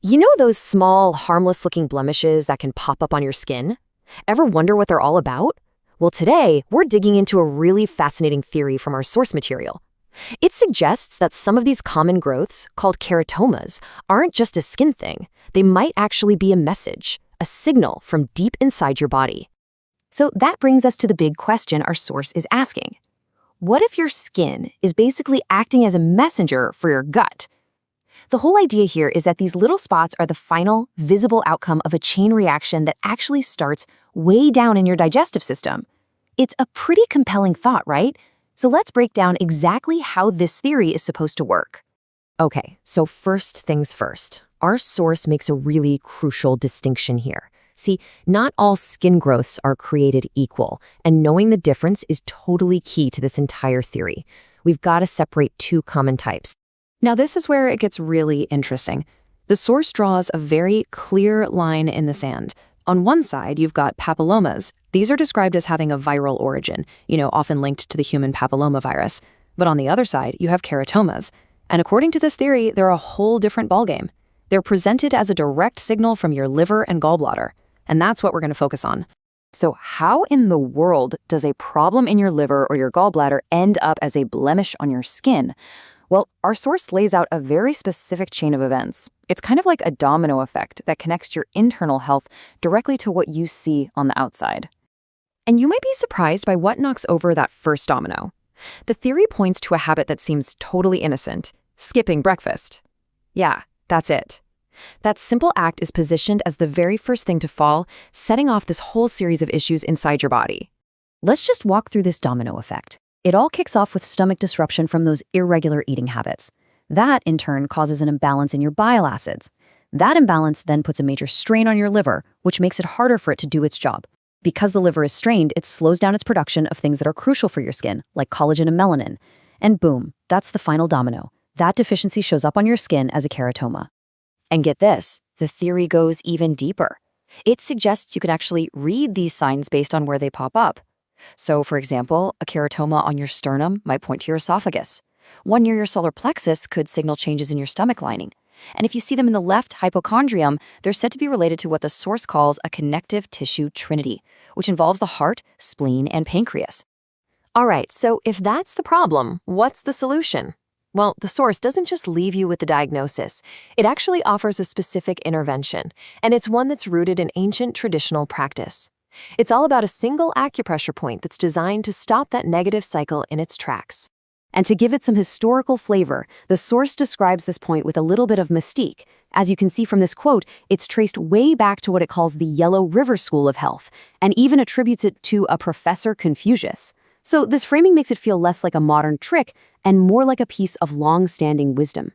You know those small, harmless-looking blemishes that can pop up on your skin? Ever wonder what they're all about? Well, today, we're digging into a really fascinating theory from our source material. It suggests that some of these common growths, called keratomas, aren't just a skin thing. They might actually be a message, a signal from deep inside your body. So that brings us to the big question our source is asking. What if your skin is basically acting as a messenger for your gut? The whole idea here is that these little spots are the final, visible outcome of a chain reaction that actually starts way down in your digestive system. It's a pretty compelling thought, right? So let's break down exactly how this theory is supposed to work. Okay, so first things first. Our source makes a really crucial distinction here. See, not all skin growths are created equal, and knowing the difference is totally key to this entire theory. We've got to separate two common types. Now, this is where it gets really interesting. The source draws a very clear line in the sand. On one side, you've got papillomas. These are described as having a viral origin, often linked to the human papillomavirus. But on the other side, you have keratomas. And according to this theory, they're a whole different ballgame. They're presented as a direct signal from your liver and gallbladder. And that's what we're going to focus on. So how in the world does a problem in your liver or your gallbladder end up as a blemish on your skin? Well, our source lays out a very specific chain of events. It's kind of like a domino effect that connects your internal health directly to what you see on the outside. And you might be surprised by what knocks over that first domino. The theory points to a habit that seems totally innocent: skipping breakfast. Yeah, that's it. That simple act is positioned as the very first thing to fall, setting off this whole series of issues inside your body. Let's just walk through this domino effect. It all kicks off with stomach disruption from those irregular eating habits. That, in turn, causes an imbalance in your bile acids. That imbalance then puts a major strain on your liver, which makes it harder for it to do its job. Because the liver is strained, it slows down its production of things that are crucial for your skin, like collagen and melanin. And boom, that's the final domino. That deficiency shows up on your skin as a keratoma. And get this, the theory goes even deeper. It suggests you can actually read these signs based on where they pop up. So, for example, a keratoma on your sternum might point to your esophagus. One near your solar plexus could signal changes in your stomach lining. And if you see them in the left hypochondrium, they're said to be related to what the source calls a connective tissue trinity, which involves the heart, spleen, and pancreas. All right, so if that's the problem, what's the solution? Well, the source doesn't just leave you with the diagnosis. It actually offers a specific intervention, and it's one that's rooted in ancient traditional practice. It's all about a single acupressure point that's designed to stop that negative cycle in its tracks. And to give it some historical flavor, the source describes this point with a little bit of mystique. As you can see from this quote, it's traced way back to what it calls the Yellow River School of Health, and even attributes it to a Professor Confucius. So this framing makes it feel less like a modern trick and more like a piece of long-standing wisdom.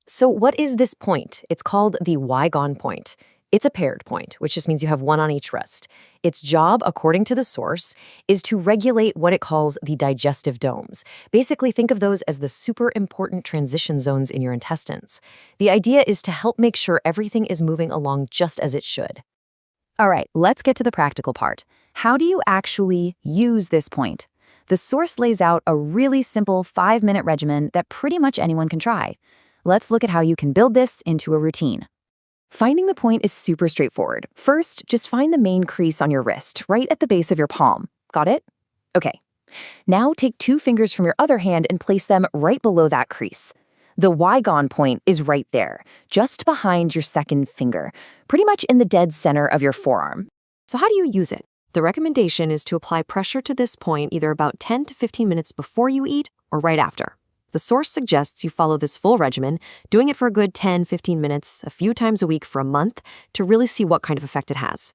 So what is this point? It's called the Weigon point. It's a paired point, which just means you have one on each wrist. Its job, according to the source, is to regulate what it calls the digestive domes. Basically, think of those as the super important transition zones in your intestines. The idea is to help make sure everything is moving along just as it should. All right, let's get to the practical part. How do you actually use this point? The source lays out a really simple 5-minute regimen that pretty much anyone can try. Let's look at how you can build this into a routine. Finding the point is super straightforward. First, just find the main crease on your wrist, right at the base of your palm. Got it? Okay. Now take 2 fingers from your other hand and place them right below that crease. The Weigon point is right there, just behind your second finger, pretty much in the dead center of your forearm. So how do you use it? The recommendation is to apply pressure to this point either about 10 to 15 minutes before you eat or right after. The source suggests you follow this full regimen, doing it for a good 10-15 minutes, a few times a week for a month, to really see what kind of effect it has.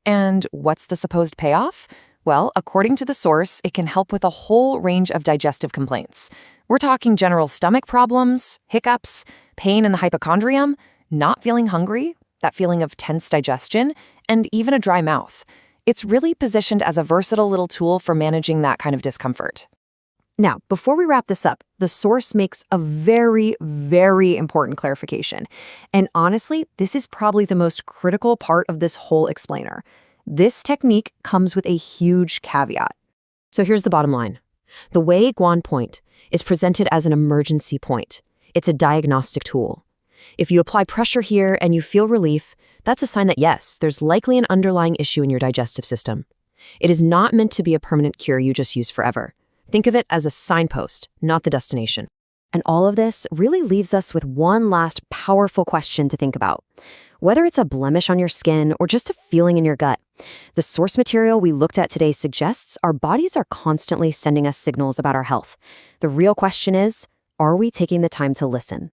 And what's the supposed payoff? Well, according to the source, it can help with a whole range of digestive complaints. We're talking general stomach problems, hiccups, pain in the hypochondrium, not feeling hungry, that feeling of tense digestion, and even a dry mouth. It's really positioned as a versatile little tool for managing that kind of discomfort. Now, before we wrap this up, the source makes a very, very important clarification. And honestly, this is probably the most critical part of this whole explainer. This technique comes with a huge caveat. So here's the bottom line. The Weigon point is presented as an emergency point. It's a diagnostic tool. If you apply pressure here and you feel relief, that's a sign that yes, there's likely an underlying issue in your digestive system. It is not meant to be a permanent cure you just use forever. Think of it as a signpost, not the destination. And all of this really leaves us with one last powerful question to think about. Whether it's a blemish on your skin or just a feeling in your gut, the source material we looked at today suggests our bodies are constantly sending us signals about our health. The real question is, are we taking the time to listen?